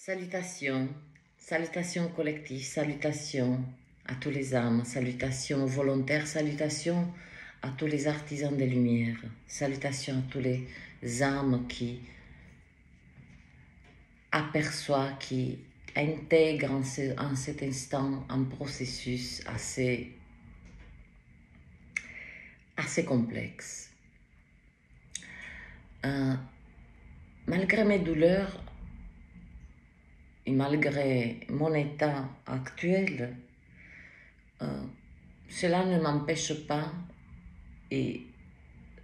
Salutations, salutations collectives, salutations à tous les âmes, salutations aux volontaires, salutations à tous les artisans des lumières, salutations à tous les âmes qui aperçoivent, qui intègrent en cet instant un processus assez complexe. Malgré mes douleurs, et malgré mon état actuel, cela ne m'empêche pas, et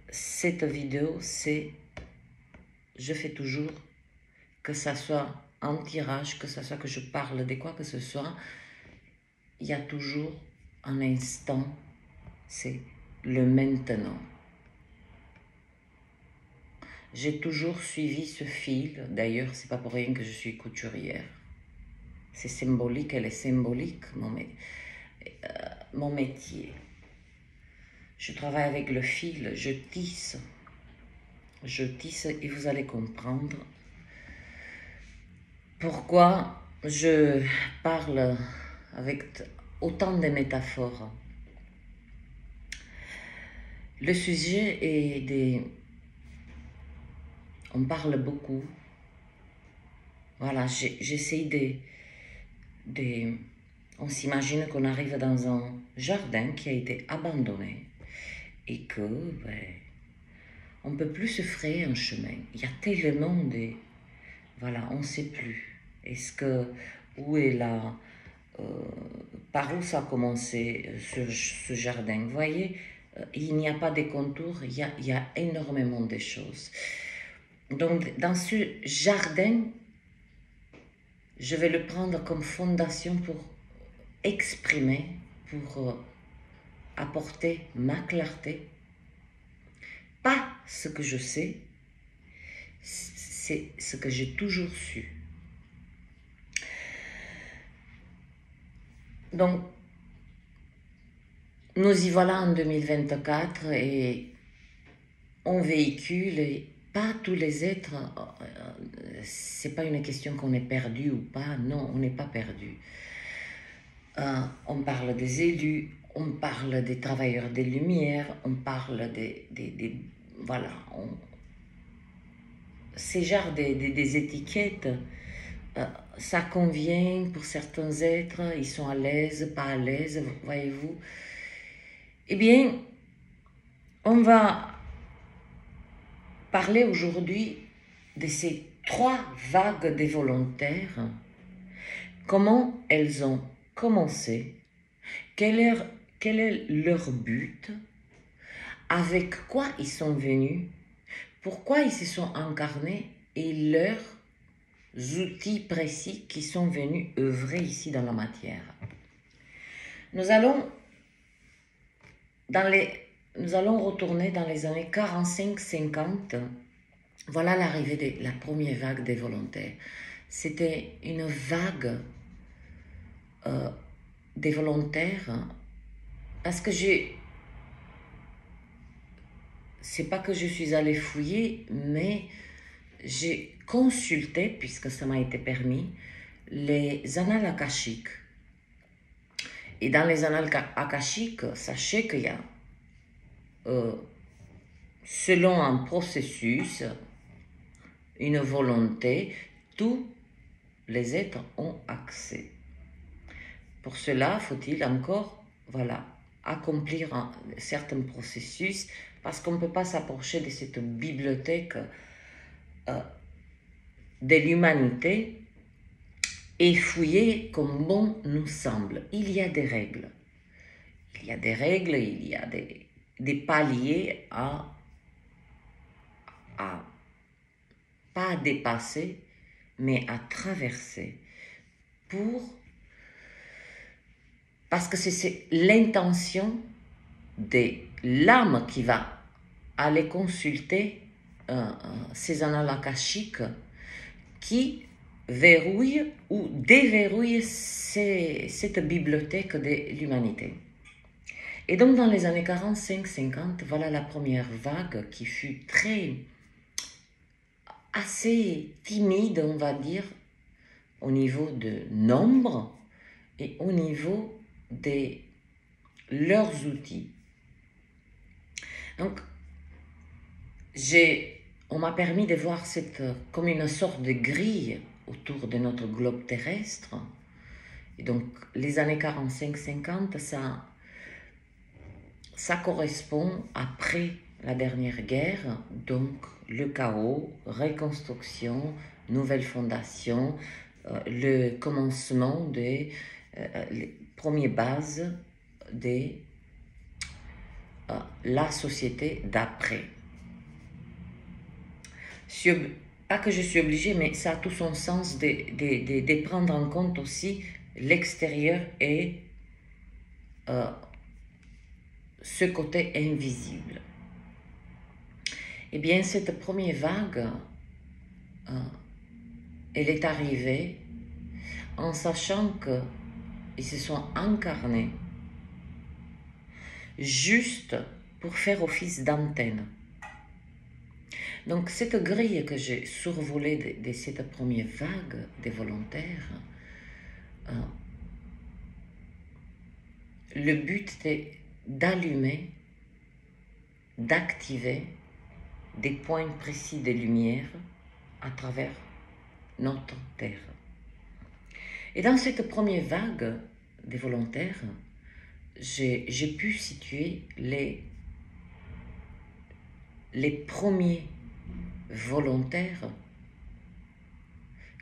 cette vidéo, je fais toujours, que ça soit en tirage, que ça soit que je parle de quoi que ce soit, il y a toujours un instant, c'est le maintenant. J'ai toujours suivi ce fil, d'ailleurs, c'est pas pour rien que je suis couturière. C'est symbolique, elle est symbolique, mon métier. Je travaille avec le fil, je tisse et vous allez comprendre pourquoi je parle avec autant de métaphores. Le sujet est on parle beaucoup. Voilà, j'essaie on s'imagine qu'on arrive dans un jardin qui a été abandonné et que, on ne peut plus se frayer un chemin. Il y a tellement de... Voilà, on ne sait plus. Où est la... par où ça a commencé ce jardin? Vous voyez, il n'y a pas de contours, il y a énormément de choses. Donc, dans ce jardin, je vais le prendre comme fondation pour exprimer, pour apporter ma clarté. Pas ce que je sais, c'est ce que j'ai toujours su. Donc, nous y voilà en 2024 et on véhicule, et pas tous les êtres, c'est pas une question qu'on est perdu ou pas, non, on n'est pas perdu. On parle des élus, on parle des travailleurs des lumières, on parle voilà, ces genres des étiquettes, ça convient pour certains êtres, ils sont à l'aise, pas à l'aise, voyez-vous. Eh bien, on va parler aujourd'hui de ces 3 vagues des volontaires, comment elles ont commencé, quel est leur but, avec quoi ils sont venus, pourquoi ils se sont incarnés et leurs outils précis qui sont venus œuvrer ici dans la matière. Nous allons retourner dans les années 45-50. Voilà l'arrivée de la première vague des volontaires. C'était une vague des volontaires parce que c'est pas que je suis allée fouiller, mais j'ai consulté, puisque ça m'a été permis, les annales akashiques. Et dans les annales akashiques, sachez qu'il y a, selon un processus, une volonté, tous les êtres ont accès. Pour cela, faut-il encore, voilà, accomplir certains processus, parce qu'on ne peut pas s'approcher de cette bibliothèque de l'humanité et fouiller comme bon nous semble. Il y a des règles. Il y a des règles, il y a des paliers à pas à dépasser, mais à traverser parce que c'est l'intention de l'âme qui va aller consulter ces annales akashiques qui verrouille ou déverrouille cette bibliothèque de l'humanité. Et donc dans les années 45-50, voilà la première vague qui fut assez timide, on va dire. au niveau de nombre et au niveau de leurs outils. Donc, on m'a permis de voir comme une sorte de grille autour de notre globe terrestre. Et donc, les années 45-50, ça correspond après la dernière guerre, donc le chaos, reconstruction, nouvelle fondation, le commencement des les premières bases de la société d'après. Pas que je suis obligée, mais ça a tout son sens de prendre en compte aussi l'extérieur et ce côté invisible. Eh bien, cette première vague, elle est arrivée en sachant qu'ils se sont incarnés juste pour faire office d'antenne. Donc, cette grille que j'ai survolée de cette première vague des volontaires, le but était d'allumer, d'activer des points précis de lumière à travers notre Terre. Et dans cette première vague des volontaires, j'ai pu situer les premiers volontaires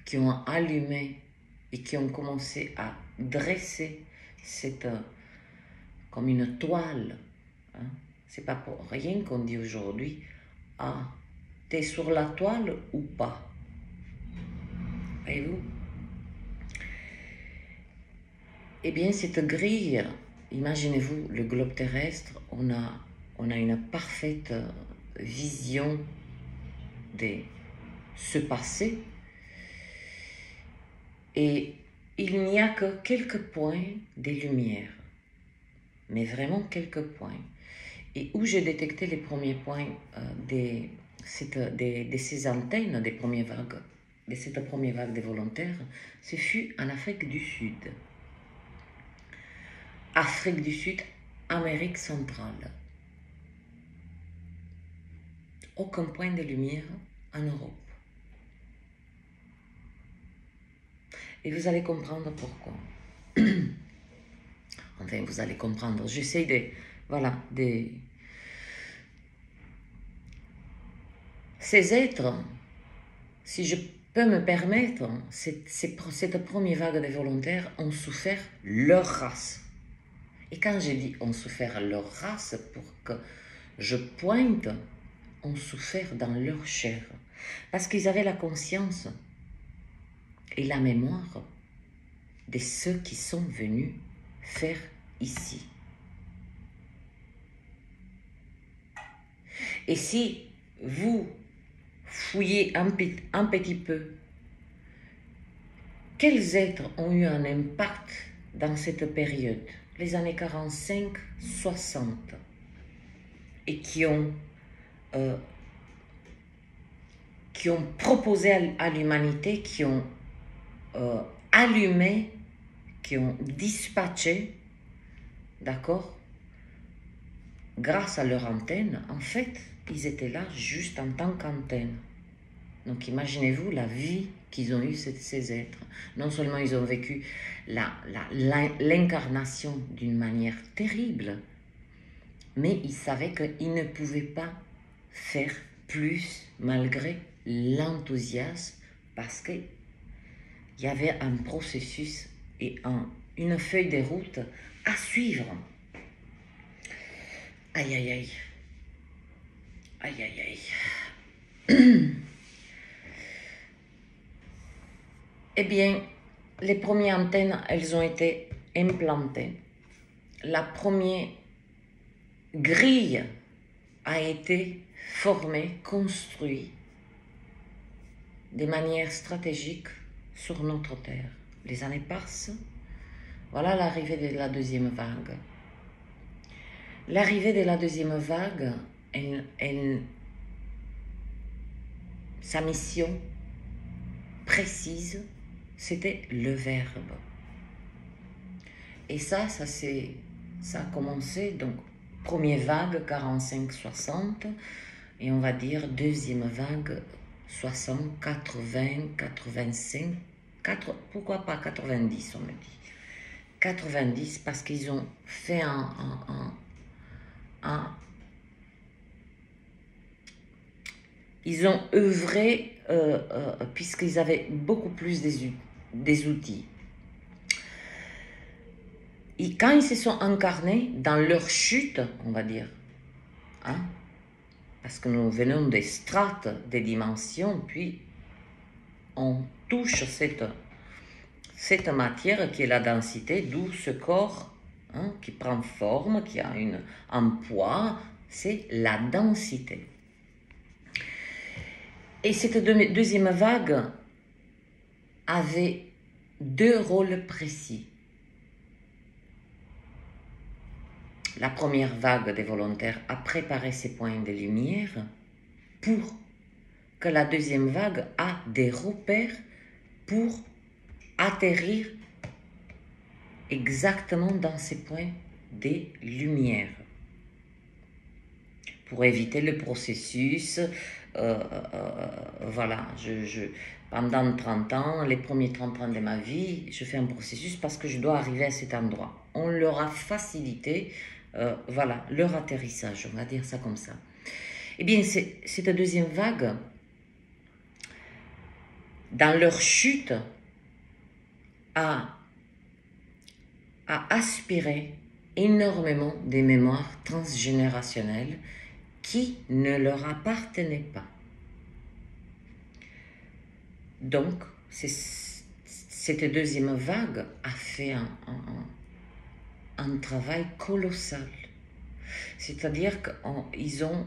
qui ont allumé et qui ont commencé à dresser comme une toile. Hein. C'est pas pour rien qu'on dit aujourd'hui, ah, t'es sur la toile ou pas? Voyez-vous? Eh bien, cette grille, imaginez-vous le globe terrestre, on a une parfaite vision de ce passé et il n'y a que quelques points de lumière, mais vraiment quelques points. Et où j'ai détecté les premiers points de ces antennes des premières vagues, de cette première vague des volontaires, ce fut en Afrique du Sud. Afrique du Sud, Amérique centrale. Aucun point de lumière en Europe. Et vous allez comprendre pourquoi. Enfin, vous allez comprendre. J'essaie ces êtres, si je peux me permettre, cette première vague de volontaires ont souffert leur race. Et quand je dis ont souffert leur race, pour que je pointe, ont souffert dans leur chair. Parce qu'ils avaient la conscience et la mémoire de ceux qui sont venus faire ici. Et si vous fouillez un petit peu, quels êtres ont eu un impact dans cette période, les années 45-60, et qui ont proposé à l'humanité, qui ont allumé, qui ont dispatché, d'accord, grâce à leur antenne, en fait, ils étaient là juste en tant qu'antenne. Donc imaginez-vous la vie qu'ils ont eue, ces êtres. Non seulement ils ont vécu l'incarnation d'une manière terrible, mais ils savaient qu'ils ne pouvaient pas faire plus malgré l'enthousiasme, parce qu'il y avait un processus et une feuille de route à suivre. Aïe, aïe, aïe. Aïe, aïe, aïe. Eh bien, les premières antennes, elles ont été implantées. La première grille a été formée, construite de manière stratégique sur notre Terre. Les années passent. Voilà l'arrivée de la deuxième vague. L'arrivée de la deuxième vague, sa mission précise, c'était le verbe. Et ça a commencé, donc, première vague, 45-60, et on va dire deuxième vague, 60, 80, 85, pourquoi pas 90, on me dit. 90, parce qu'ils ont fait ils ont œuvré, puisqu'ils avaient beaucoup plus des outils. Et quand ils se sont incarnés dans leur chute, on va dire, hein, parce que nous venons des strates, des dimensions, puis on touche cette matière qui est la densité, d'où ce corps, hein, qui prend forme, qui a un poids, c'est la densité. Et cette deuxième vague avait deux rôles précis. La première vague des volontaires a préparé ces points de lumière pour que la deuxième vague a des repères pour atterrir exactement dans ces points des lumières. Pour éviter le processus, voilà, pendant 30 ans, les premiers 30 ans de ma vie, je fais un processus parce que je dois arriver à cet endroit. On leur a facilité, voilà, leur atterrissage, on va dire ça comme ça. Eh bien, cette deuxième vague, dans leur chute, a aspiré énormément des mémoires transgénérationnelles qui ne leur appartenaient pas. Donc, cette deuxième vague a fait un travail colossal. C'est-à-dire qu'ils ont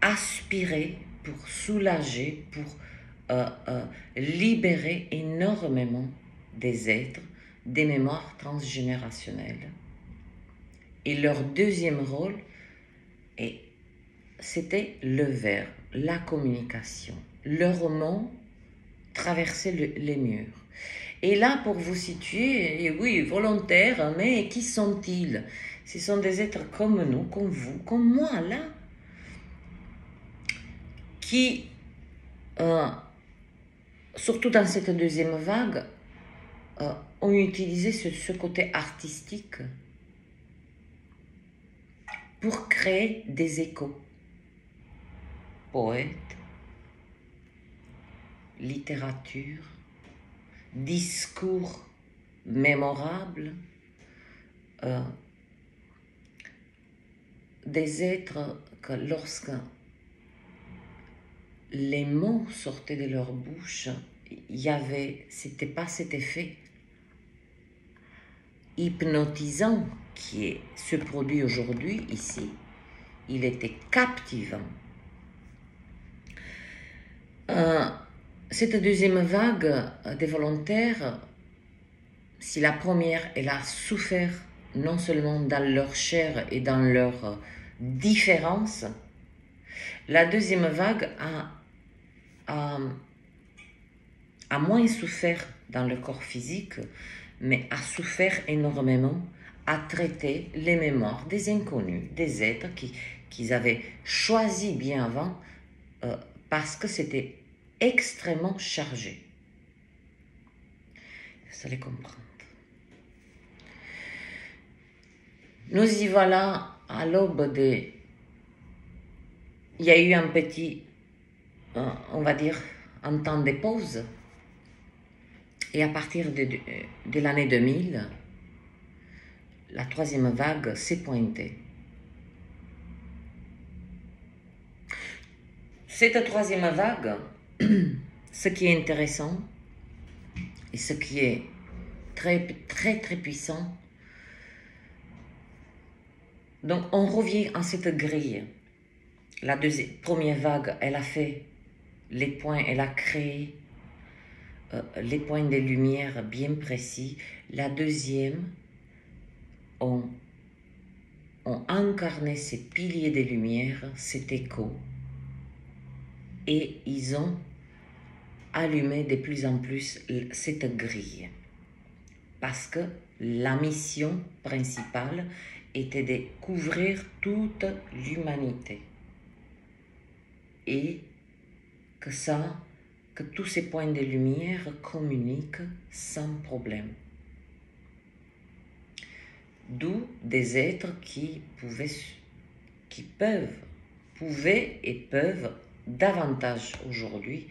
aspiré pour soulager, pour libérer énormément des êtres, des mémoires transgénérationnelles. Et leur deuxième rôle, c'était le verbe, la communication. Leurs mots traversaient les murs. Et là, pour vous situer, oui, volontaires, mais qui sont-ils? Ce sont des êtres comme nous, comme vous, comme moi, là, qui, surtout dans cette deuxième vague, ont utilisé ce côté artistique pour créer des échos. Poète, littérature, discours mémorables, des êtres que lorsque les mots sortaient de leur bouche, c'était pas cet effet hypnotisant qui se produit aujourd'hui ici. Il était captivant. Cette deuxième vague des volontaires, si la première, elle a souffert non seulement dans leur chair et dans leur différence, la deuxième vague a moins souffert dans le corps physique, mais a souffert énormément à traiter les mémoires des inconnus, des êtres qu'ils avaient choisis bien avant, parce que c'était extrêmement chargé. Vous allez comprendre. Nous y voilà à l'aube des... Il y a eu un petit, on va dire, un temps de pause. Et à partir de l'année 2000, la troisième vague s'est pointée. Cette troisième vague, ce qui est intéressant et ce qui est très, très, très puissant, donc on revient à cette grille. La première vague, elle a fait les points, elle a créé les points de lumière bien précis. La deuxième, ont incarné ces piliers de lumière, cet écho, et ils ont allumer de plus en plus cette grille. Parce que la mission principale était de couvrir toute l'humanité. Et que tous ces points de lumière communiquent sans problème. D'où des êtres qui pouvaient et peuvent davantage aujourd'hui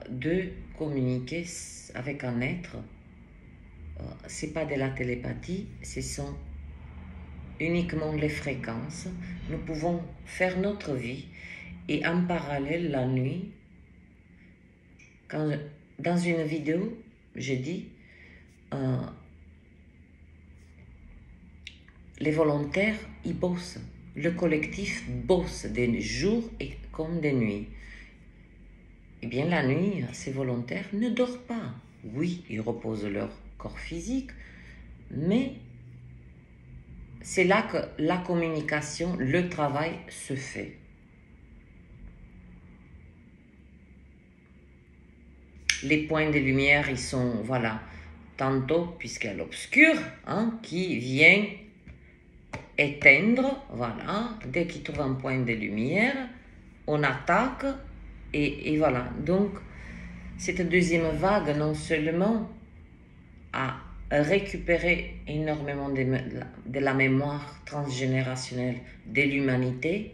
de communiquer avec un être. C'est pas de la télépathie, ce sont uniquement les fréquences. Nous pouvons faire notre vie et en parallèle la nuit. Dans une vidéo, j'ai dit les volontaires, ils bossent. Le collectif bosse des jours et comme des nuits. Eh bien, la nuit, ces volontaires ne dorment pas. Oui, ils reposent leur corps physique, mais c'est là que la communication, le travail se fait. Les points de lumière, ils sont, voilà, tantôt, puisqu'il y a l'obscur, hein, qui vient éteindre, voilà, dès qu'il trouve un point de lumière, on attaque, et voilà. Donc, cette deuxième vague, non seulement a récupéré énormément de la mémoire transgénérationnelle de l'humanité,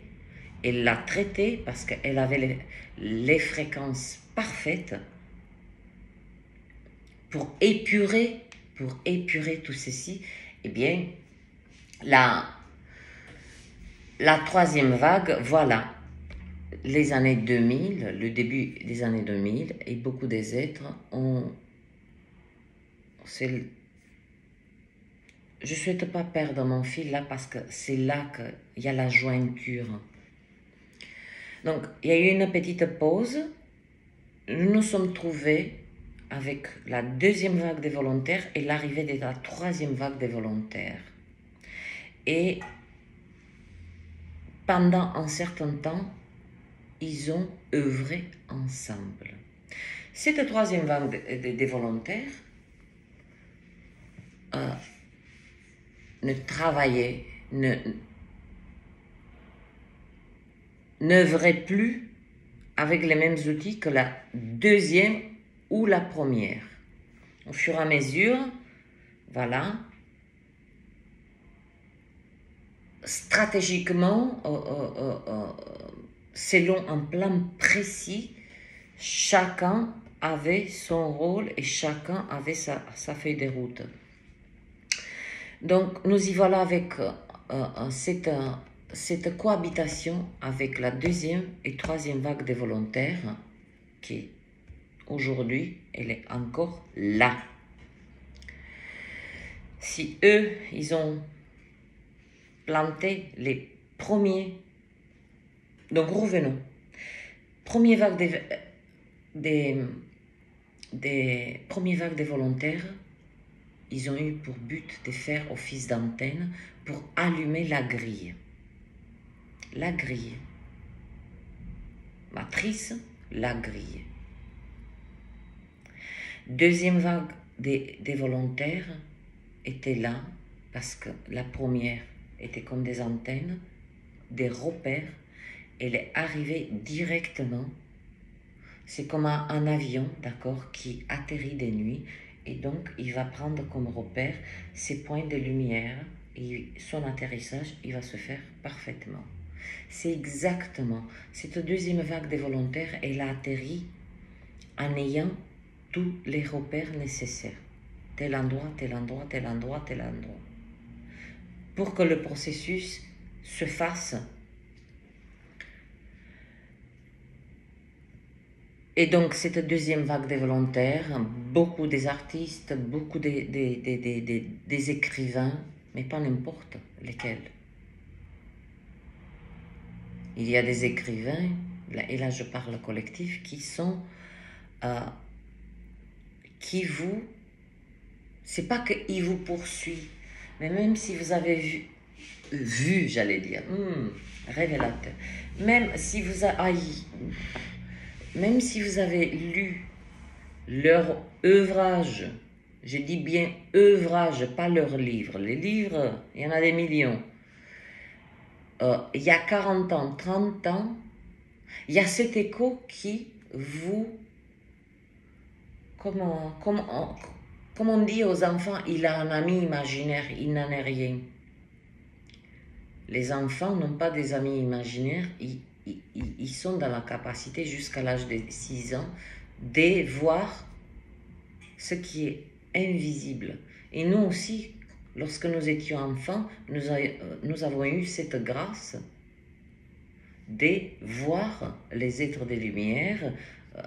elle l'a traitée parce qu'elle avait les fréquences parfaites pour épurer tout ceci. Eh bien, la troisième vague, voilà, les années 2000, le début des années 2000, et beaucoup des êtres ont... Je ne souhaite pas perdre mon fil là parce que c'est là qu'il y a la jointure. Donc, il y a eu une petite pause. Nous nous sommes trouvés avec la deuxième vague des volontaires et l'arrivée de la troisième vague des volontaires. Et pendant un certain temps, ils ont œuvré ensemble. Cette troisième vague des volontaires ne travaillait, n'œuvrait plus avec les mêmes outils que la deuxième ou la première. Au fur et à mesure, voilà, stratégiquement, selon un plan précis, chacun avait son rôle et chacun avait sa feuille de route. Donc, nous y voilà avec cette cohabitation avec la deuxième et troisième vague des volontaires qui, aujourd'hui, elle est encore là. Si eux, ils ont planté les premiers... Donc, revenons. Première vague premières vagues des volontaires, ils ont eu pour but de faire office d'antenne pour allumer la grille. La grille. Matrice, la grille. Deuxième vague des volontaires était là parce que la première était comme des antennes, des repères. Elle est arrivée directement. C'est comme un avion, d'accord, qui atterrit de nuit. Et donc, il va prendre comme repère ces points de lumière et son atterrissage, il va se faire parfaitement. C'est exactement, cette deuxième vague des volontaires, elle a atterri en ayant tous les repères nécessaires. Tel endroit, tel endroit, tel endroit, tel endroit. Pour que le processus se fasse. Et donc, cette deuxième vague des volontaires, beaucoup des artistes, beaucoup des écrivains, mais pas n'importe lesquels. Il y a des écrivains, et là je parle collectif, qui sont, c'est pas qu'ils vous poursuivent, mais même si vous avez vu, j'allais dire, révélateur, même si vous avez... même si vous avez lu leur œuvrage, je dis bien œuvrage, pas leurs livres. Les livres, il y en a des millions. Il y a 40 ans, 30 ans, il y a cet écho qui vous... Comme on dit aux enfants, il a un ami imaginaire, il n'en est rien. Les enfants n'ont pas des amis imaginaires, ils sont dans la capacité jusqu'à l'âge de 6 ans de voir ce qui est invisible. Et nous aussi, lorsque nous étions enfants, nous avons eu cette grâce de voir les êtres des Lumières,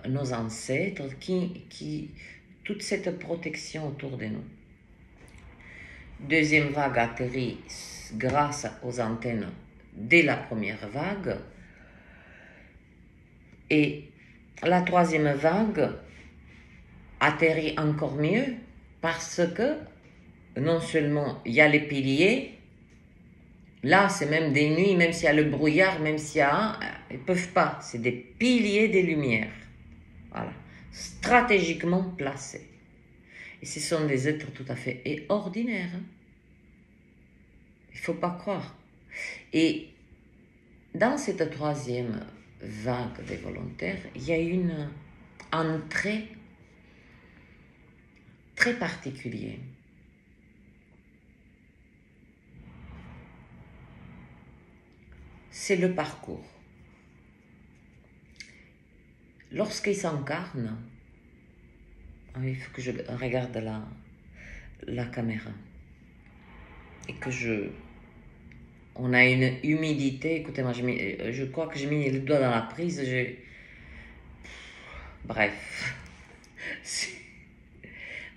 nos ancêtres, toute cette protection autour de nous. Deuxième vague atterrit grâce aux antennes dès la première vague. Et la troisième vague atterrit encore mieux parce que non seulement il y a les piliers, là c'est même des nuits, même s'il y a le brouillard, même s'il y a... Ils ne peuvent pas, c'est des piliers des lumières. Voilà, stratégiquement placés. Et ce sont des êtres tout à fait ordinaires. Hein? Il ne faut pas croire. Et dans cette troisième vague des volontaires, il y a une entrée très particulière. C'est le parcours. Lorsqu'il s'incarne, il faut que je regarde la caméra et que on a une humidité. Écoutez-moi, je crois que j'ai mis le doigt dans la prise. Bref.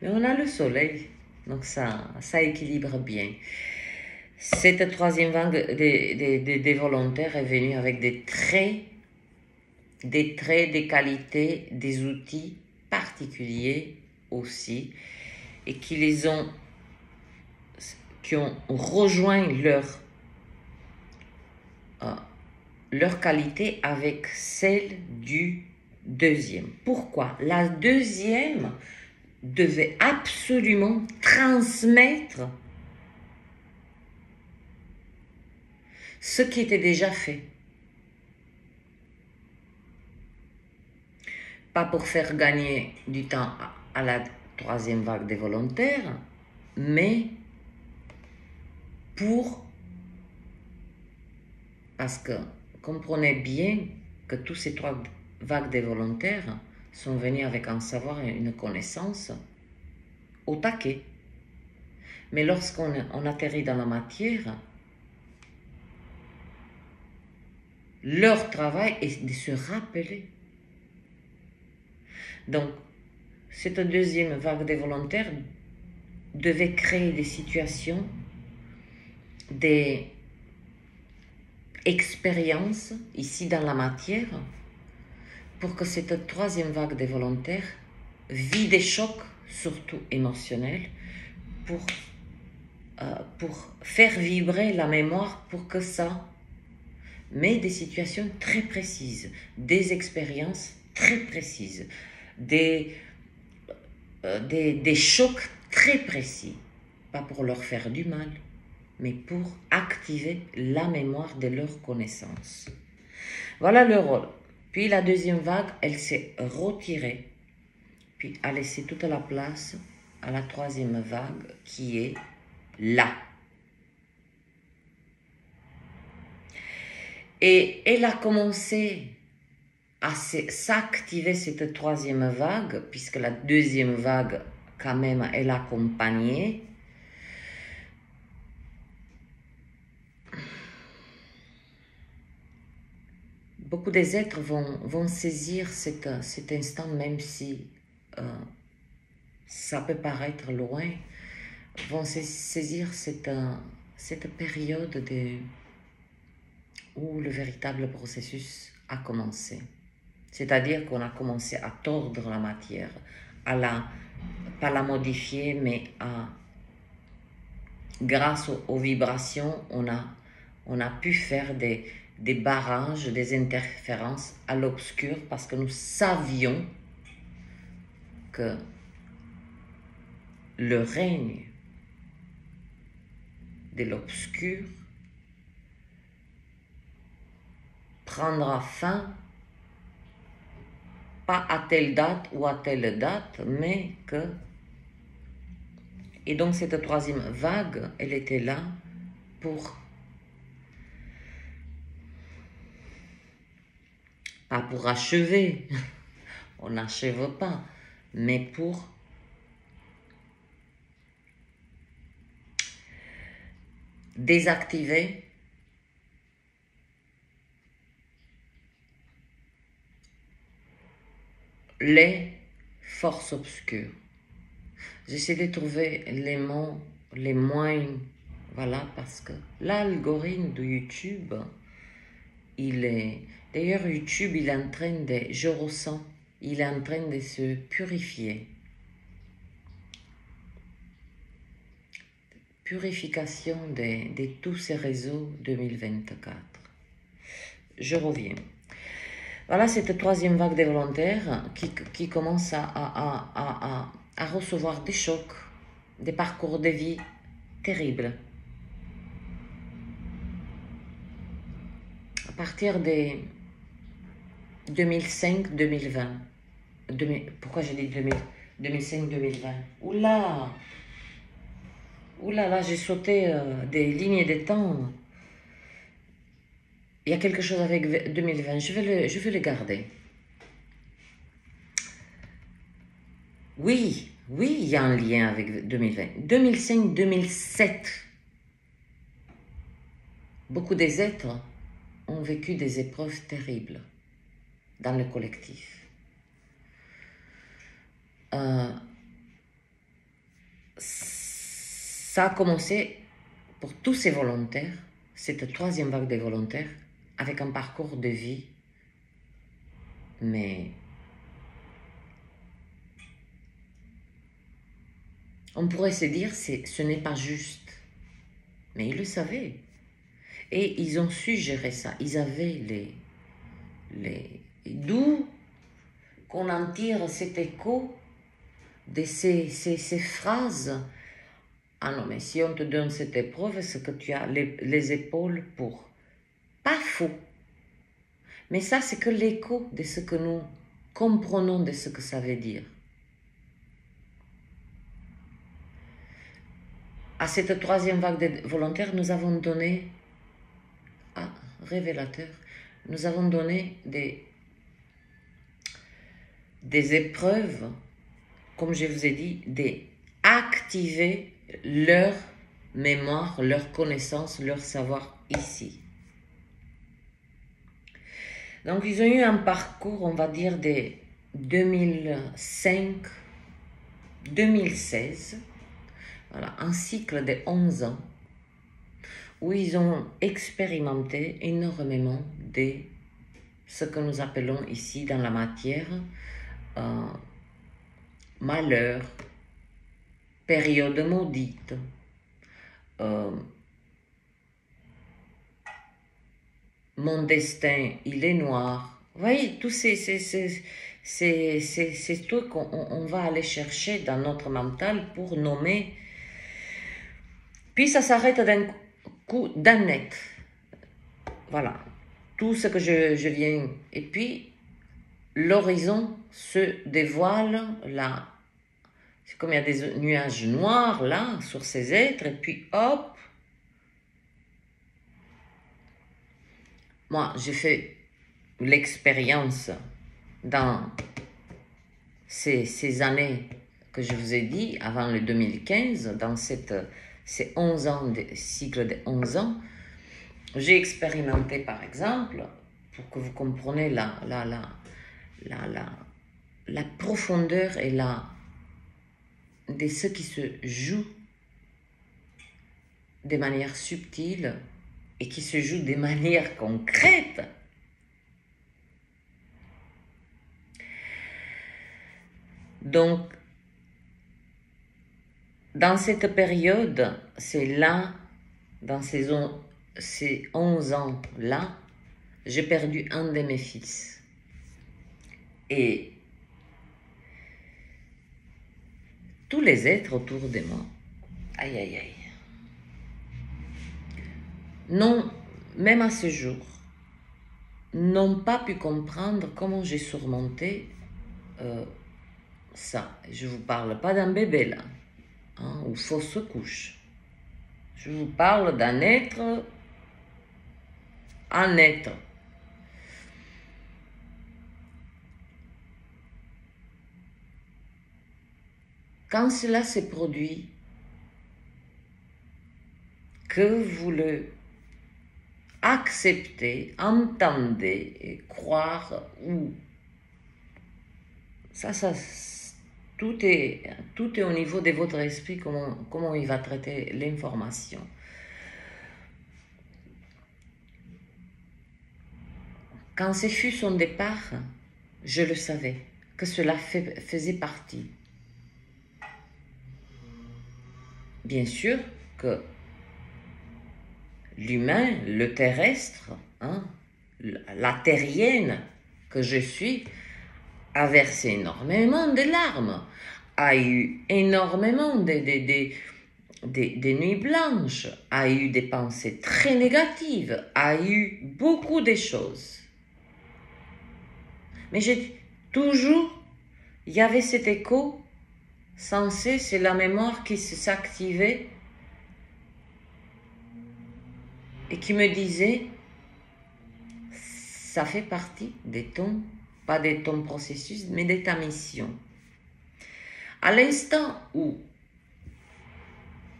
Mais on a le soleil, donc ça équilibre bien. Cette troisième vague des volontaires est venue avec des traits, des qualités, des outils particuliers aussi, et qui ont rejoint leur qualité avec celle du deuxième. Pourquoi? La deuxième devait absolument transmettre ce qui était déjà fait. Pas pour faire gagner du temps à la troisième vague des volontaires, mais parce que comprenez bien que tous ces trois vagues des volontaires sont venus avec un savoir et une connaissance au taquet. Mais lorsqu'on atterrit dans la matière, leur travail est de se rappeler. Donc, cette deuxième vague des volontaires devait créer des situations, des expériences ici dans la matière pour que cette troisième vague des volontaires vit des chocs, surtout émotionnels, pour faire vibrer la mémoire, pour que ça met des situations très précises, des expériences très précises, des chocs très précis, pas pour leur faire du mal, mais pour activer la mémoire de leurs connaissances. Voilà le rôle. Puis la deuxième vague, elle s'est retirée, puis a laissé toute la place à la troisième vague qui est là. Et elle a commencé à s'activer cette troisième vague, puisque la deuxième vague, quand même, elle accompagnait. Beaucoup des êtres vont saisir cet instant, même si ça peut paraître loin, vont saisir cette période où le véritable processus a commencé. C'est-à-dire qu'on a commencé à tordre la matière, pas la modifier, mais grâce aux vibrations, on a pu faire des des barrages, des interférences à l'obscur, parce que nous savions que le règne de l'obscur prendra fin, pas à telle date ou à telle date, mais que... Et donc cette troisième vague, elle était là pour... Pas pour achever, on n'achève pas, mais pour désactiver les forces obscures. J'essaie de trouver les mots les moins... Voilà, parce que l'algorithme de YouTube, il est... D'ailleurs, YouTube, il est en train de... Je ressens, il est en train de se purifier. Purification de tous ces réseaux 2024. Je reviens. Voilà cette troisième vague des volontaires qui commence à recevoir des chocs, des parcours de vie terribles. À partir de 2005-2020. Pourquoi j'ai dit 2005-2020? Oula! Oula, là, j'ai sauté des lignes de temps. Il y a quelque chose avec 2020, je vais le garder. Oui, il y a un lien avec 2020. 2005-2007, beaucoup des êtres ont vécu des épreuves terribles dans le collectif. Ça a commencé pour tous ces volontaires, cette troisième vague des volontaires, avec un parcours de vie, mais on pourrait se dire ce n'est pas juste, mais ils le savaient et ils ont su gérer ça. Ils avaient d'où qu'on en tire cet écho de ces phrases. Ah non, mais si on te donne cette épreuve, c'est que tu as les épaules pour. Pas faux. Mais ça, c'est que l'écho de ce que nous comprenons de ce que ça veut dire. À cette troisième vague de volontaires, nous avons donné, révélateur, nous avons donné des épreuves, comme je vous ai dit, d'activer leur mémoire, leur connaissance, leur savoir ici. Donc, ils ont eu un parcours, on va dire, de 2005-2016, voilà, un cycle de 11 ans, où ils ont expérimenté énormément de ce que nous appelons ici dans la matière malheur, période maudite, mon destin, il est noir. Vous voyez, tous ces trucs qu'on va aller chercher dans notre mental pour nommer. Puis ça s'arrête d'un coup, d'un net. Voilà, tout ce que je viens. Et puis, l'horizon se dévoile là. C'est comme il y a des nuages noirs là, sur ces êtres. Et puis, hop. Moi, j'ai fait l'expérience dans ces années que je vous ai dit, avant le 2015, dans ces 11 ans, cycle de 11 ans, j'ai expérimenté, par exemple, pour que vous compreniez la profondeur et de ce qui se joue de manière subtile et qui se joue de manière concrète. Donc, dans cette période, c'est là, dans ces 11 ans-là, j'ai perdu un de mes fils. Et tous les êtres autour de moi, aïe aïe aïe, non, même à ce jour, n'ont pas pu comprendre comment j'ai surmonté ça. Je ne vous parle pas d'un bébé là, hein, ou fausse couche. Je vous parle d'un être, un être. Quand cela s'est produit, que vous le acceptez, entendez et croire ou ça tout est au niveau de votre esprit, comment il va traiter l'information. Quand ce fut son départ, je le savais, que cela faisait partie. Bien sûr que l'humain, le terrestre, hein, la terrienne que je suis, a versé énormément de larmes, a eu énormément de nuits blanches, a eu des pensées très négatives, a eu beaucoup de choses. Mais toujours, il y avait cet écho censé, c'est la mémoire qui s'activait et qui me disait, ça fait partie de ton, pas de ton processus, mais de ta mission. À l'instant où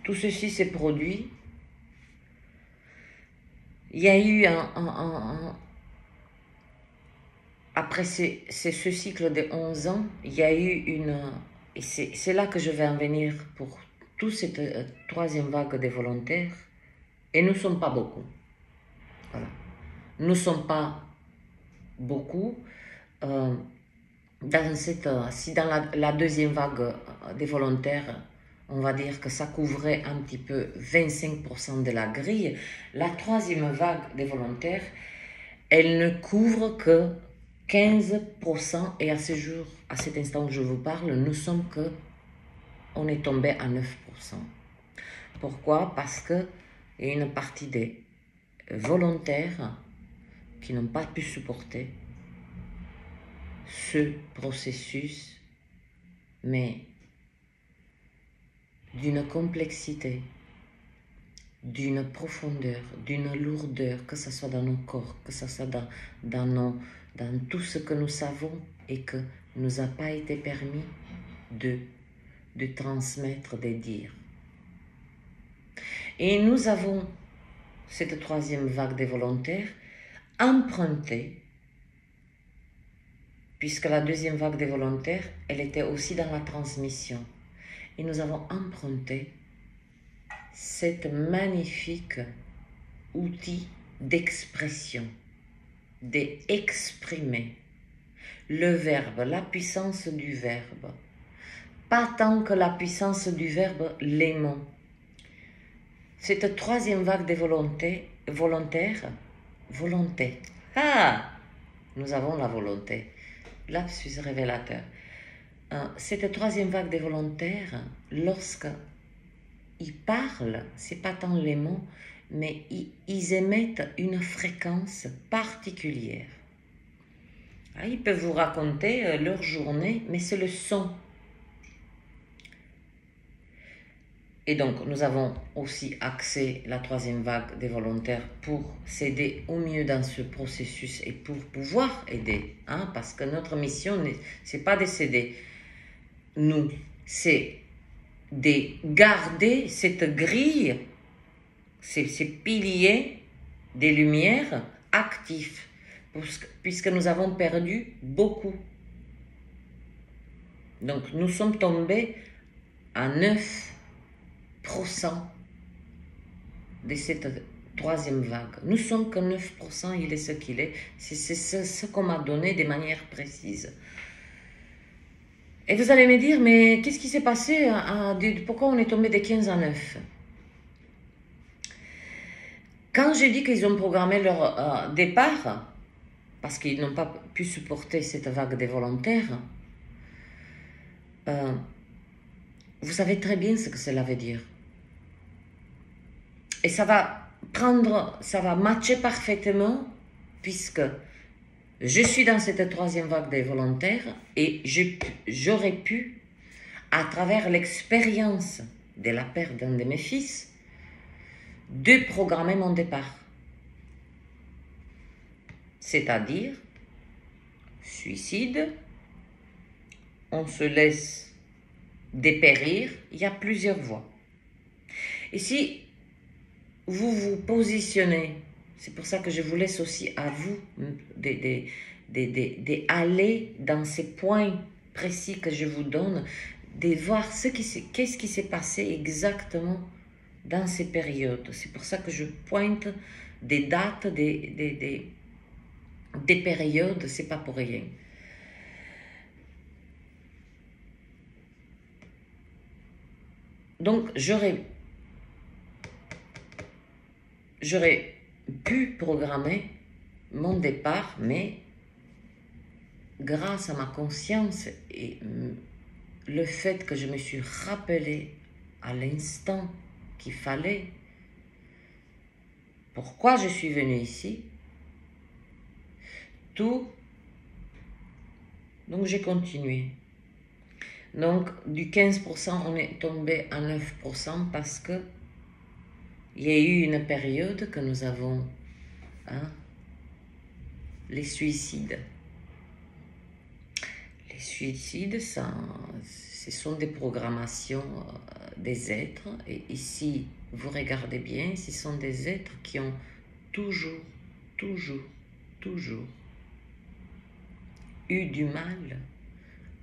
tout ceci s'est produit, il y a eu après ce cycle de 11 ans, il y a eu et c'est là que je vais en venir pour toute cette troisième vague de volontaires, et nous ne sommes pas beaucoup. Voilà. Nous ne sommes pas beaucoup. Si dans la deuxième vague des volontaires, on va dire que ça couvrait un petit peu 25% de la grille, la troisième vague des volontaires, elle ne couvre que 15%, et à ce jour, à cet instant où je vous parle, on est tombé à 9%. Pourquoi? Parce qu'il y a une partie des volontaires qui n'ont pas pu supporter ce processus, mais d'une complexité, d'une profondeur, d'une lourdeur, que ce soit dans nos corps, que ce soit dans tout ce que nous savons et que nous a pas été permis de transmettre, de dire. Et nous avons cette troisième vague des volontaires empruntée, puisque la deuxième vague des volontaires, elle était aussi dans la transmission. Et nous avons emprunté cet magnifique outil d'expression, d'exprimer le verbe, la puissance du verbe. Pas tant que la puissance du verbe, les mots. Cette troisième vague des volontaires, nous avons la volonté. Lapsus révélateur. Cette troisième vague des volontaires, lorsqu'ils parlent, c'est pas tant les mots, mais ils émettent une fréquence particulière. Ils peuvent vous raconter leur journée, mais c'est le son. Et donc, nous avons aussi axé la troisième vague des volontaires pour s'aider au mieux dans ce processus et pour pouvoir aider. Parce que notre mission, c'est pas de s'aider, nous, c'est de garder cette grille, ces piliers des lumières actifs, puisque nous avons perdu beaucoup. Donc, nous sommes tombés à 9% de cette troisième vague. Nous sommes que 9%, il est ce qu'il est. C'est ce qu'on m'a donné de manière précise. Et vous allez me dire, mais qu'est-ce qui s'est passé? Pourquoi on est tombé de 15 à 9? Quand j'ai dit qu'ils ont programmé leur départ, parce qu'ils n'ont pas pu supporter cette vague des volontaires, vous savez très bien ce que cela veut dire. Et ça va matcher parfaitement, puisque je suis dans cette troisième vague des volontaires et j'aurais pu, à travers l'expérience de la perte d'un de mes fils, déprogrammer mon départ. C'est-à-dire, suicide, on se laisse dépérir, il y a plusieurs voies. Et si vous vous positionnez, c'est pour ça que je vous laisse aussi à vous d'aller dans ces points précis que je vous donne, de voir qu'est-ce qui s'est passé exactement dans ces périodes. C'est pour ça que je pointe des dates, des périodes, c'est pas pour rien. Donc, j'aurais pu programmer mon départ, mais grâce à ma conscience et le fait que je me suis rappelé à l'instant qu'il fallait pourquoi je suis venue ici, tout, donc j'ai continué. Donc du 15%, on est tombé à 9% parce que il y a eu une période que nous avons, les suicides. Les suicides, ce sont des programmations des êtres. Et ici, vous regardez bien, ce sont des êtres qui ont toujours eu du mal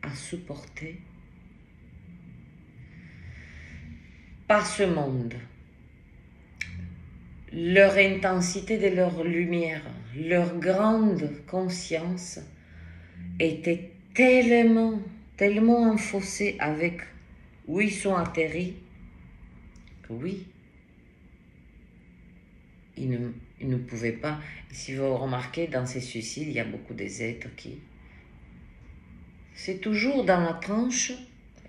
à supporter par ce monde. Leur intensité de leur lumière, leur grande conscience était tellement enfoncée avec où ils sont atterris, que oui, ils ne pouvaient pas. Si vous remarquez, dans ces suicides, il y a beaucoup des êtres qui... C'est toujours dans la tranche,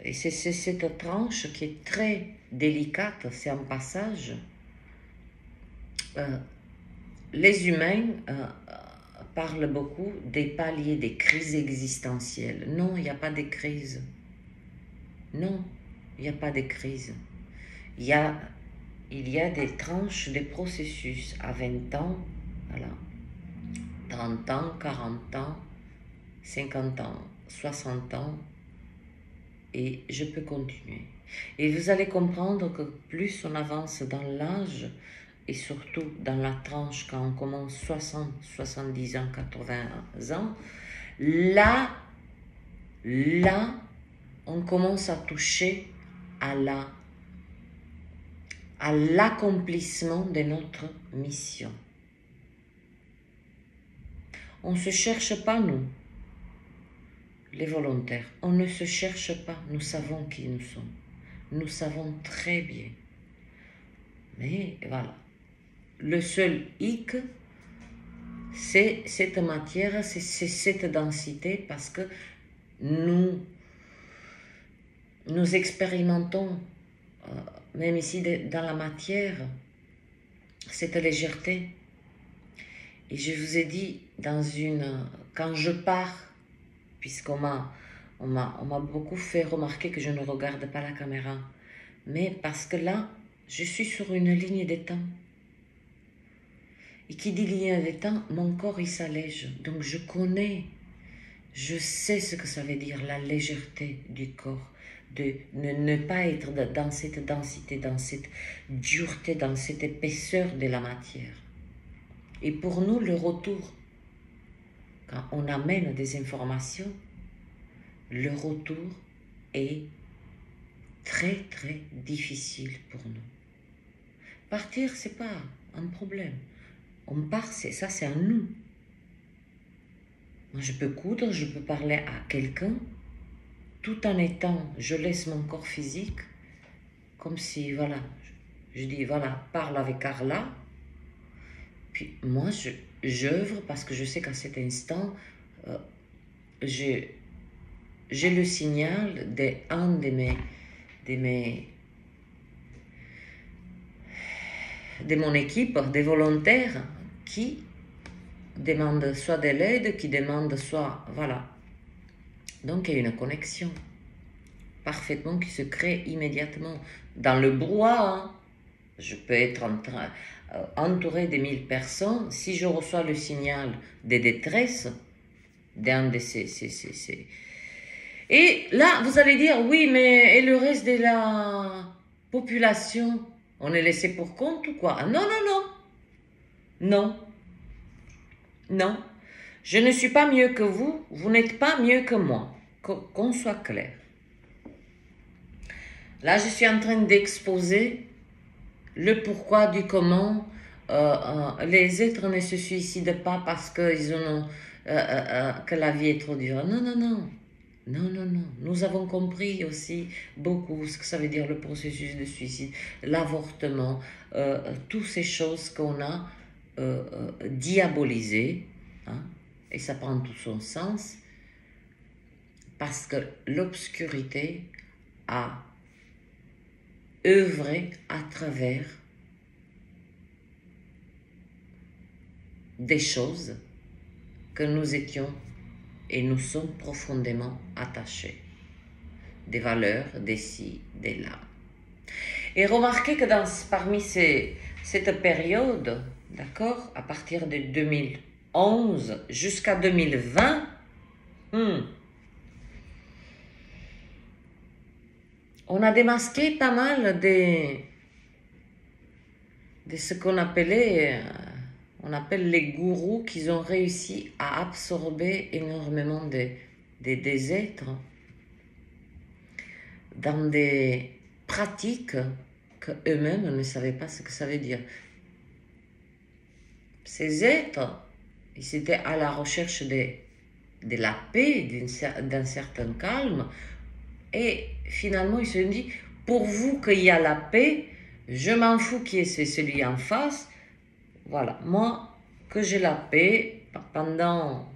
et c'est cette tranche qui est très délicate, c'est un passage. Les humains parlent beaucoup des paliers, des crises existentielles. Non, il n'y a pas de crise. Non, il n'y a pas de crise. Il y a des tranches, des processus à 20 ans, voilà, 30 ans, 40 ans, 50 ans, 60 ans, et je peux continuer. Et vous allez comprendre que plus on avance dans l'âge, et surtout dans la tranche quand on commence 60, 70 ans, 80 ans, là, on commence à toucher à l'accomplissement de notre mission. On ne se cherche pas, nous, les volontaires. On ne se cherche pas. Nous savons qui nous sommes. Nous savons très bien. Mais voilà. Le seul hic, c'est cette matière, c'est cette densité, parce que nous expérimentons, même ici dans la matière, cette légèreté. Et je vous ai dit, quand je pars, puisqu'on m'a beaucoup fait remarquer que je ne regarde pas la caméra, mais parce que là, je suis sur une ligne de temps. Et qui dit ligne de temps, mon corps il s'allège. Donc je sais ce que ça veut dire, la légèreté du corps, de ne pas être dans cette densité, dans cette dureté, dans cette épaisseur de la matière. Et pour nous, le retour, quand on amène des informations, le retour est très très difficile pour nous. Partir, c'est pas un problème. On part, ça c'est à nous. Moi, je peux coudre, je peux parler à quelqu'un, tout en étant, je laisse mon corps physique, comme si, voilà, je dis, voilà, parle avec Carla, puis moi, j'œuvre parce que je sais qu'à cet instant, j'ai le signal d'un de mon équipe, des volontaires qui demandent soit de l'aide, qui demandent soit... Voilà. Donc, il y a une connexion parfaitement qui se crée immédiatement. Dans le brouhaha, hein, je peux être entouré de 1000 personnes. Si je reçois le signal de détresse d'un de ces... Et là, vous allez dire, oui, mais et le reste de la population, on est laissé pour compte ou quoi? Non, non, non. Non. Non. Je ne suis pas mieux que vous, vous n'êtes pas mieux que moi. Qu'on soit clair. Là, je suis en train d'exposer le pourquoi du comment. Les êtres ne se suicident pas parce qu'ils ont que la vie est trop dure. Non, non, non. Non, non, non. Nous avons compris aussi beaucoup ce que ça veut dire le processus de suicide, l'avortement, toutes ces choses qu'on a diabolisées, hein, et ça prend tout son sens, parce que l'obscurité a œuvré à travers des choses que nous étions et nous sommes profondément attachés. Des valeurs, des ci, des là. Et remarquez que parmi cette période, d'accord, à partir de 2011 jusqu'à 2020, on a démasqué pas mal de ce qu'on appelait... on appelle les gourous qui ont réussi à absorber énormément des êtres dans des pratiques qu'eux-mêmes ne savaient pas ce que ça veut dire. Ces êtres, ils étaient à la recherche de la paix, d'un certain calme, et finalement ils se sont dit, pourvu qu'il y a la paix, je m'en fous qui est celui en face. Voilà, moi, que j'ai la paix pendant,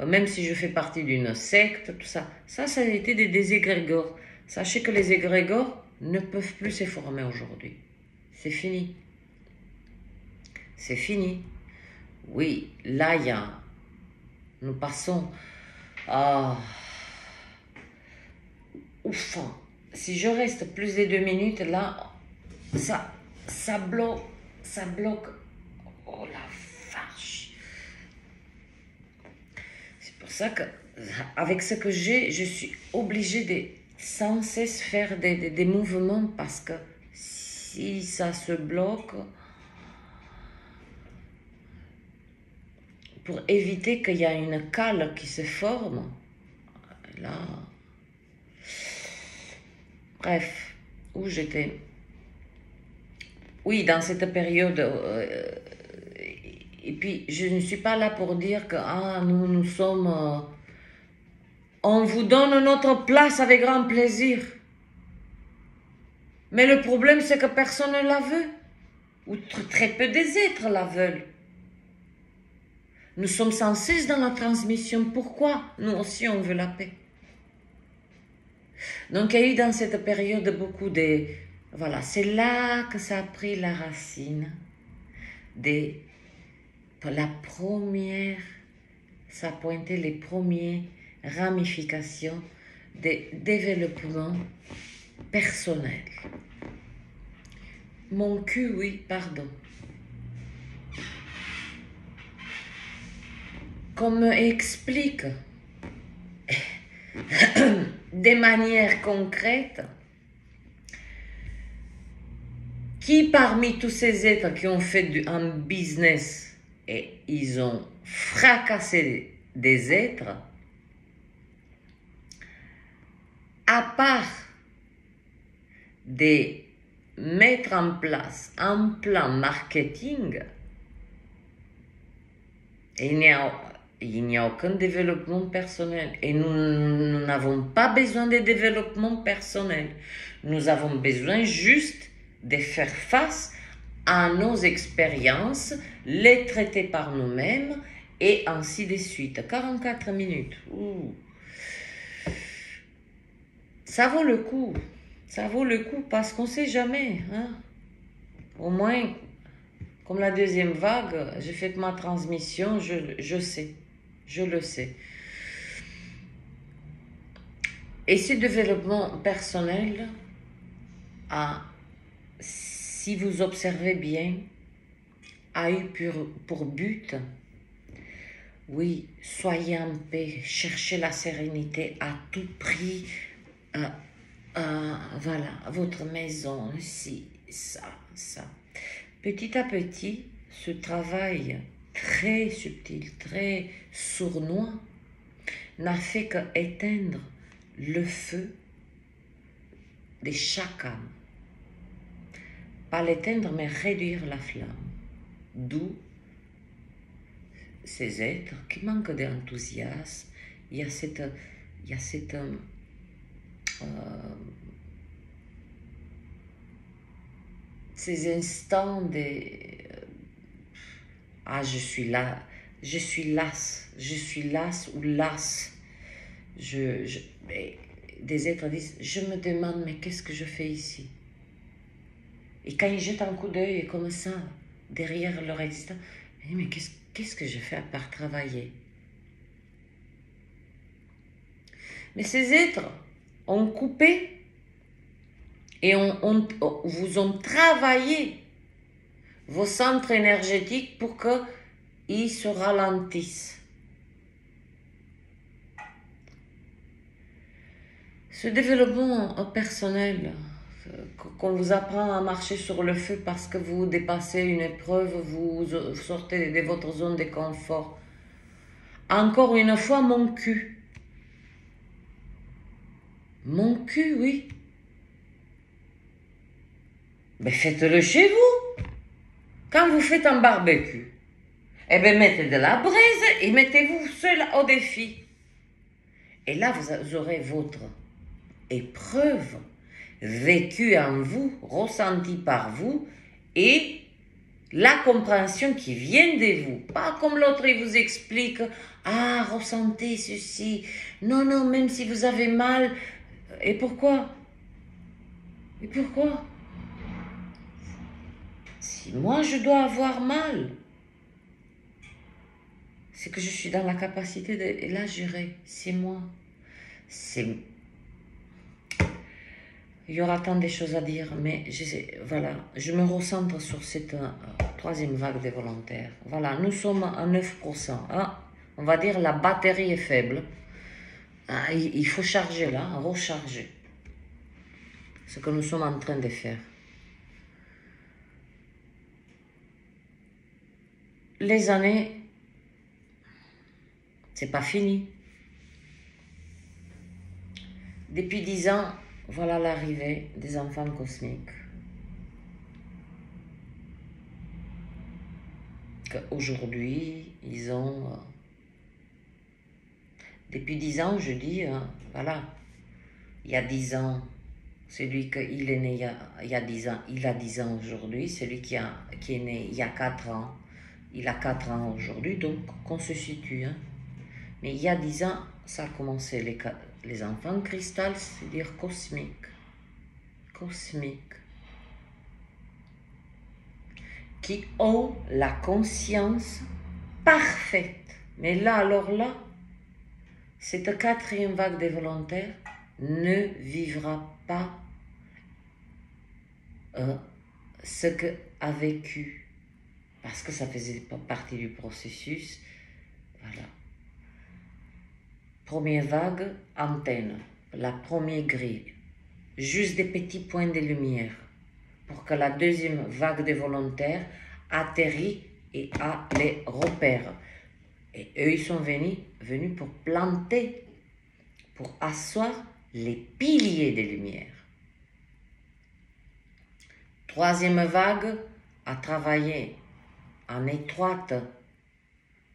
même si je fais partie d'une secte, tout ça, ça a été des égrégores. Sachez que les égrégores ne peuvent plus se former aujourd'hui. C'est fini. C'est fini. Oui, là, nous passons à... Ouf, si je reste plus de 2 minutes, là, ça bloque. Ça bloque. Oh la vache. C'est pour ça que, avec ce que j'ai, je suis obligée de sans cesse faire des mouvements parce que si ça se bloque, pour éviter qu'il y ait une cale qui se forme, là. Bref, où j'étais? Oui, dans cette période, et puis je ne suis pas là pour dire que nous sommes, on vous donne notre place avec grand plaisir. Mais le problème, c'est que personne ne la veut, ou très peu des êtres la veulent. Nous sommes sans cesse dans la transmission. Pourquoi nous aussi on veut la paix? Donc il y a eu dans cette période beaucoup de... Voilà, c'est là que ça a pris la racine de la première, ça a pointé les premières ramifications de développement personnel. Mon cul, oui, pardon. Comme explique de manière concrète qui parmi tous ces êtres qui ont fait un business et ils ont fracassé des êtres, à part de mettre en place un plan marketing, il n'y a aucun développement personnel. Et nous n'avons pas besoin de développement personnel. Nous avons besoin juste de faire face à nos expériences, les traiter par nous-mêmes, et ainsi de suite. 44 minutes. Ouh. Ça vaut le coup. Ça vaut le coup parce qu'on ne sait jamais. Hein? Au moins, comme la deuxième vague, j'ai fait ma transmission, je sais. Je le sais. Et ce développement personnel si vous observez bien, a eu pour but, oui, soyez en paix, cherchez la sérénité à tout prix, voilà, votre maison, ci, ça. Petit à petit, ce travail très subtil, très sournois, n'a fait qu'éteindre le feu de chaque âme. Pas l'éteindre, mais réduire la flamme. D'où ces êtres qui manquent d'enthousiasme. Il y a ces instants de je suis là, je suis lasse ou lasse. Des êtres disent, je me demande, mais qu'est-ce que je fais ici? Et quand ils jettent un coup d'œil comme ça, derrière leur existence, ils disent, mais qu'est-ce que je fais à part travailler? Mais ces êtres ont coupé et vous ont travaillé vos centres énergétiques pour qu'ils se ralentissent. Ce développement personnel, qu'on vous apprend à marcher sur le feu parce que vous dépassez une épreuve, vous sortez de votre zone de confort. Encore une fois, mon cul. Mon cul, oui. Mais faites-le chez vous. Quand vous faites un barbecue, eh bien mettez de la braise et mettez-vous seul au défi. Et là, vous aurez votre épreuve vécue en vous, ressentie par vous, et la compréhension qui vient de vous. Pas comme l'autre, il vous explique, ressentez ceci. Non, même si vous avez mal. Et pourquoi? Et pourquoi? Si moi je dois avoir mal, c'est que je suis dans la capacité de la gérer. C'est moi. Il y aura tant de choses à dire, mais voilà, je me recentre sur cette troisième vague des volontaires. Voilà, nous sommes à 9%. Hein? On va dire la batterie est faible. Il faut charger là, recharger. Ce que nous sommes en train de faire. Les années, c'est pas fini. Depuis 10 ans, voilà l'arrivée des enfants cosmiques. Aujourd'hui, ils ont... depuis 10 ans, je dis, voilà, il y a 10 ans, celui qui est né il y a 10 ans, il a 10 ans aujourd'hui, celui qui est né il y a 4 ans, il a 4 ans aujourd'hui, donc qu'on se situe. Hein. Mais il y a 10 ans, ça a commencé les enfants cristal, c'est-à-dire cosmiques. Qui ont la conscience parfaite. Mais là, alors là, cette quatrième vague des volontaires ne vivra pas ce qu'a vécu. Parce que ça faisait pas partie du processus. Voilà. Première vague, antenne. La première grille. Juste des petits points de lumière. Pour que la deuxième vague des volontaires atterrit et a les repères. Et eux, ils sont venus pour planter, pour asseoir les piliers des lumières. Troisième vague a travaillé en étroite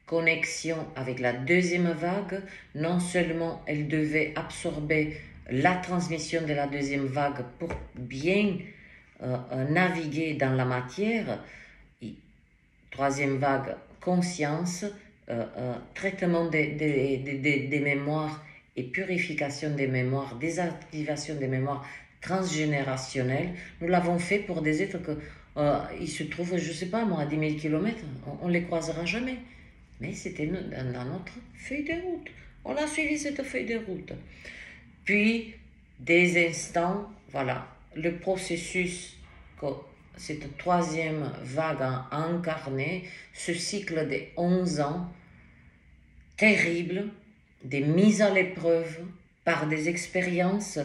connexion avec la deuxième vague. Non seulement elle devait absorber la transmission de la deuxième vague pour bien naviguer dans la matière. Troisième vague, conscience, traitement des mémoires et purification des mémoires, désactivation des mémoires transgénérationnelles. Nous l'avons fait pour des êtres que ils se trouvent, je ne sais pas moi, à 10 000 km, on ne les croisera jamais. Mais c'était dans notre feuille de route. On a suivi cette feuille de route. Puis, des instants, voilà, le processus que cette troisième vague a incarné, ce cycle de 11 ans, terrible, des mises à l'épreuve par des expériences,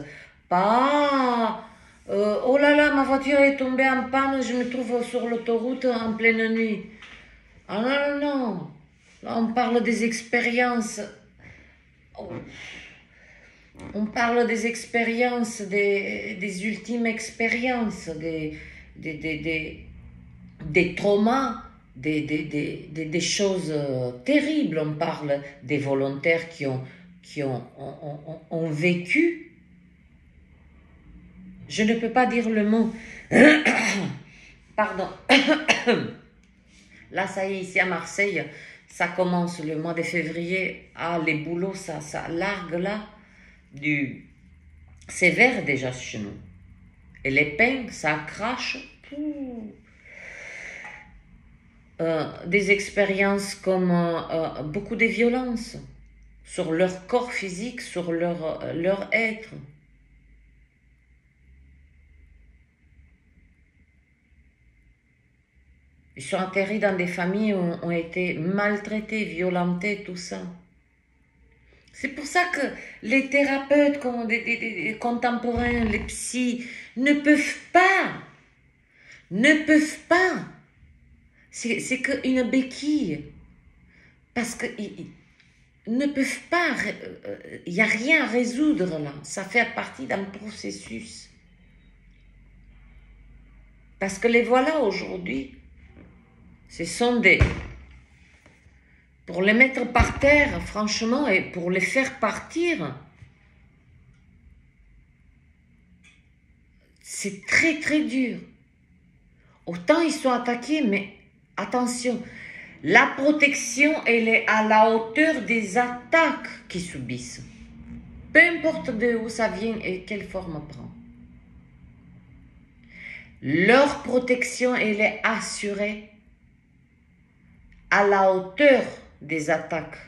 pas oh là là, ma voiture est tombée en panne, je me trouve sur l'autoroute en pleine nuit. Ah non, non, non, là on parle des expériences. Oh. On parle des expériences, des ultimes expériences, des traumas, des choses terribles. On parle des volontaires qui ont vécu. Je ne peux pas dire le mot. Pardon. Là, ça y est, ici à Marseille, ça commence le mois de février. Ah, les boulots, ça largue là. C'est vert déjà chez nous. Et les pains, ça crache. Des expériences comme beaucoup de violences sur leur corps physique, sur leur être. Ils sont atterris dans des familles où ont été maltraités, violentés, tout ça. C'est pour ça que les thérapeutes des contemporains, les psys, ne peuvent pas. C'est qu'une béquille. Parce qu'ils ne peuvent pas. Il n'y a rien à résoudre là. Ça fait partie d'un processus. Parce que les voilà aujourd'hui. Ce sont des... Pour les mettre par terre, franchement, et pour les faire partir, c'est très très dur. Autant ils sont attaqués, mais attention, la protection, elle est à la hauteur des attaques qu'ils subissent. Peu importe d'où ça vient et quelle forme prend. Leur protection, elle est assurée à la hauteur des attaques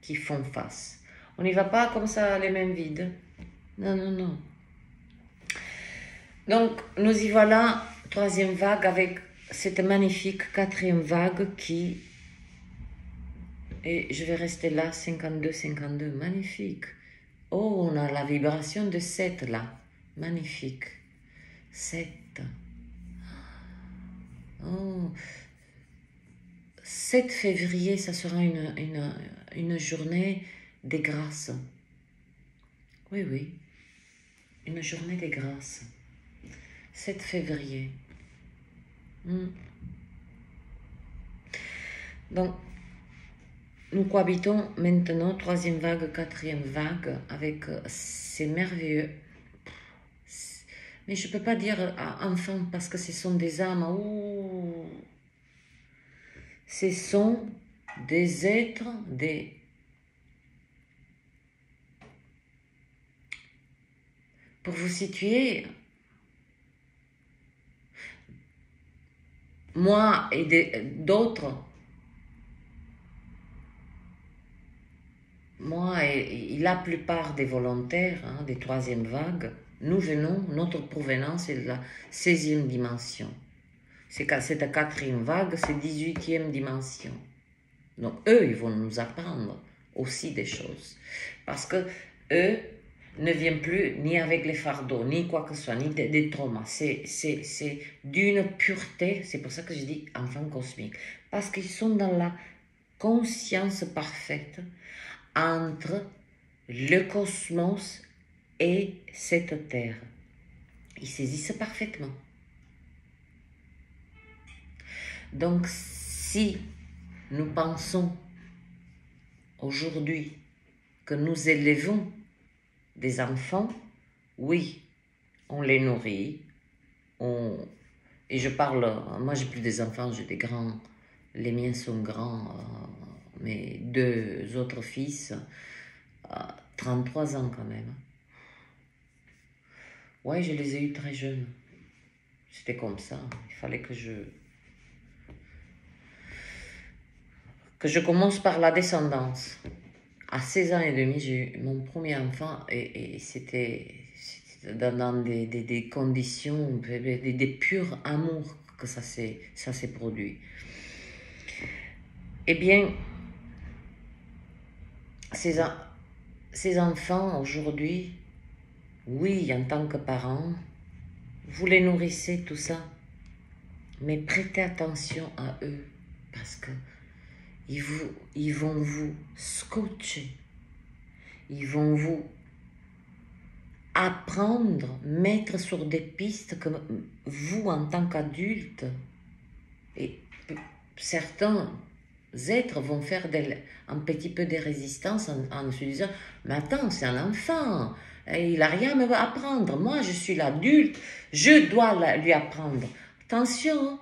qui font face. On n'y va pas comme ça les mains vides. Non, non, non. Donc, nous y voilà, troisième vague avec cette magnifique quatrième vague qui... Et je vais rester là, 52, 52, magnifique. Oh, on a la vibration de 7 là, magnifique. 7. Oh, 7 février, ça sera une journée des grâces. Oui, oui, une journée des grâces. 7 février. Donc, nous cohabitons maintenant, troisième vague, quatrième vague, avec ces merveilleux... Mais je ne peux pas dire enfants parce que ce sont des âmes. Oh, ce sont des êtres, Pour vous situer, moi et d'autres, moi et la plupart des volontaires des troisième vagues, nous venons, notre provenance est de la 16e dimension. C'est cette quatrième vague, c'est 18e dimension. Donc eux, ils vont nous apprendre aussi des choses. Parce que eux ne viennent plus ni avec les fardeaux, ni quoi que ce soit, ni des traumas. C'est d'une pureté, c'est pour ça que je dis enfants cosmiques. Parce qu'ils sont dans la conscience parfaite entre le cosmos et cette terre. Ils saisissent parfaitement. Donc, si nous pensons aujourd'hui que nous élevons des enfants, oui, on les nourrit, et je parle, moi j'ai plus des enfants, j'ai des grands, les miens sont grands, mes deux autres fils, 33 ans quand même. Ouais, je les ai eus très jeunes. C'était comme ça, il fallait que je commence par la descendance. À 16 ans et demi, j'ai eu mon premier enfant et c'était dans des conditions, des purs amours que ça s'est produit. Eh bien, ces enfants aujourd'hui, oui, en tant que parents, vous les nourrissez, tout ça, mais prêtez attention à eux parce que ils vont vous scotcher, ils vont vous apprendre, mettre sur des pistes que vous, en tant qu'adulte, et certains êtres vont faire un petit peu de résistance en se disant « Mais attends, c'est un enfant, il n'a rien à m'apprendre, moi je suis l'adulte, je dois lui apprendre. » Attention,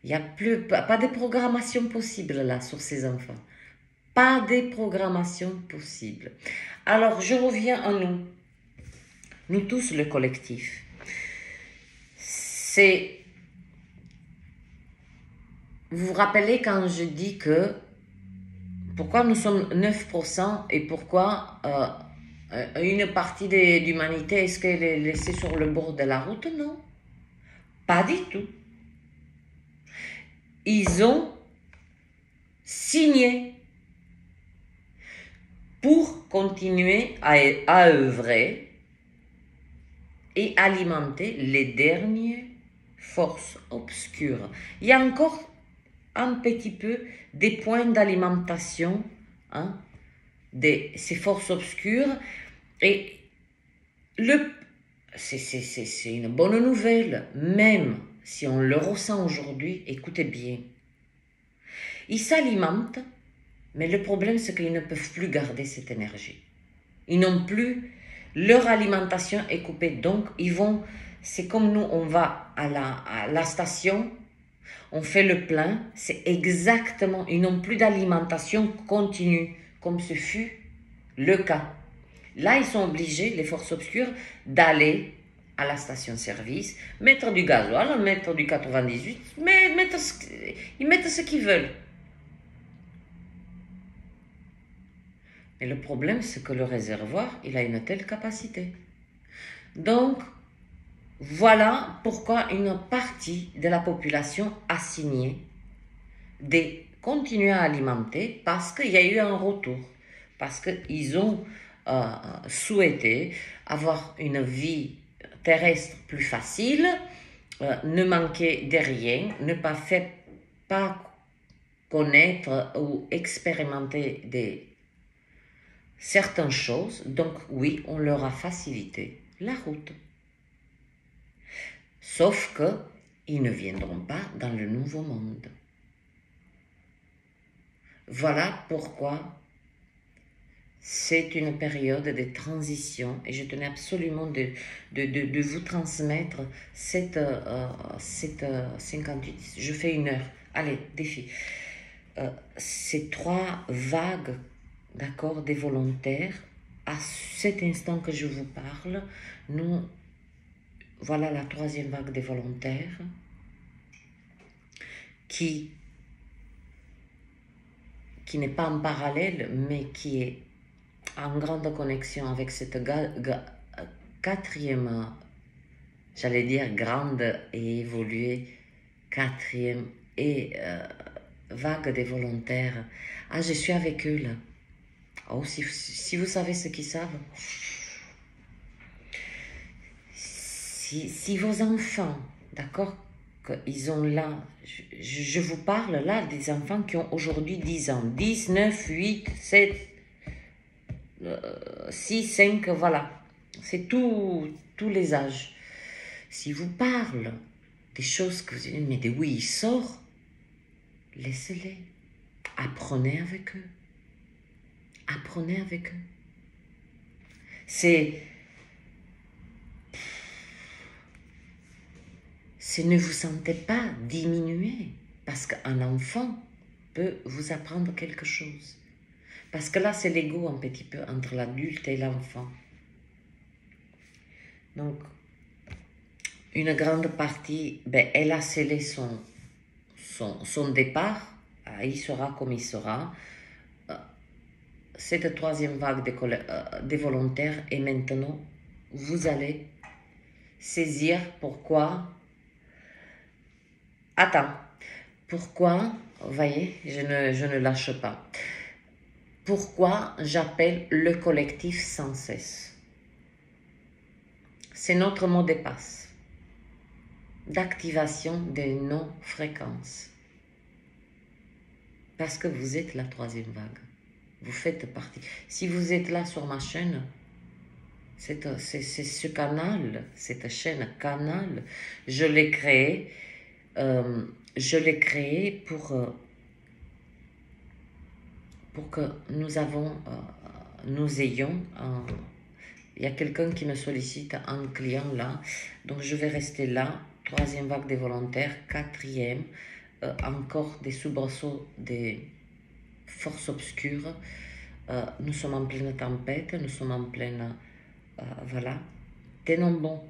il n'y a pas de programmation possible là sur ces enfants. Pas de programmation possible. Alors, je reviens à nous. Nous tous, le collectif. Vous vous rappelez quand je dis que pourquoi nous sommes 9% et pourquoi une partie de l'humanité, est-ce qu'elle est laissée sur le bord de la route? Non, pas du tout. Ils ont signé pour continuer à œuvrer et alimenter les dernières forces obscures. Il y a encore un petit peu des points d'alimentation de ces forces obscures et c'est une bonne nouvelle, même si on le ressent aujourd'hui, écoutez bien. Ils s'alimentent, mais le problème c'est qu'ils ne peuvent plus garder cette énergie. Ils n'ont plus, leur alimentation est coupée, donc ils vont, c'est comme nous, on va à la station, on fait le plein, c'est exactement, ils n'ont plus d'alimentation continue, comme ce fut le cas. Là, ils sont obligés, les forces obscures, d'aller à la station-service, mettre du gasoil, mettre du 98, mais ils mettent ce qu'ils veulent. Mais le problème, c'est que le réservoir, il a une telle capacité. Donc, voilà pourquoi une partie de la population a signé de continuer à alimenter parce qu'il y a eu un retour, parce qu'ils ont souhaité avoir une vie terrestre plus facile, ne manquer de rien, ne pas connaître ou expérimenter certaines choses. Donc oui, on leur a facilité la route. Sauf que ils ne viendront pas dans le nouveau monde. Voilà pourquoi c'est une période de transition et je tenais absolument de vous transmettre cette 58. Je fais 1 heure. Allez, défi. Ces 3 vagues, d'accord, des volontaires. À cet instant que je vous parle, voilà la 3e vague des volontaires qui n'est pas en parallèle, mais qui est en grande connexion avec cette 4e, j'allais dire grande et évoluée, 4e vague des volontaires. Ah, je suis avec eux là. Oh, si vous savez ce qu'ils savent. Si vos enfants, d'accord, qu'ils ont là, je vous parle là des enfants qui ont aujourd'hui 10 ans, 10, 9, 8, 7, 6, 5, voilà. C'est tous les âges. Si vous parlez des choses que vous dites, mais de où il sort, laissez-les. Apprenez avec eux. Apprenez avec eux. C'est... ne vous sentez pas diminué, parce qu'un enfant peut vous apprendre quelque chose. Parce que là, c'est l'ego un petit peu entre l'adulte et l'enfant. Donc, une grande partie, elle a scellé son départ. Il sera comme il sera. Cette troisième vague des volontaires, et maintenant, vous allez saisir pourquoi. Attends, pourquoi, vous voyez, je ne lâche pas. Pourquoi j'appelle le collectif sans cesse? C'est notre mot de passe d'activation des non-fréquences. Parce que vous êtes la troisième vague. Vous faites partie. Si vous êtes là sur ma chaîne, c'est ce canal, cette chaîne canal, je l'ai créé pour que nous ayons, il y a quelqu'un qui me sollicite, un client là, donc je vais rester là, troisième vague des volontaires, quatrième, encore des soubresauts, des forces obscures, nous sommes en pleine tempête, nous sommes en pleine, voilà, tenons bon.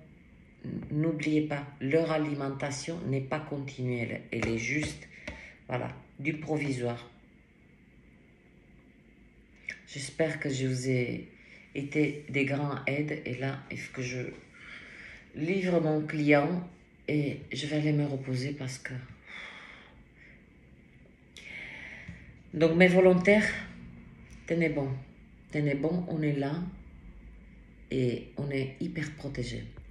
N'oubliez pas, leur alimentation n'est pas continuelle, elle est juste, voilà, du provisoire. J'espère que je vous ai été des grands aides, et là, il faut que je livre mon client et je vais aller me reposer parce que... Donc mes volontaires, tenez bon, on est là et on est hyper protégés.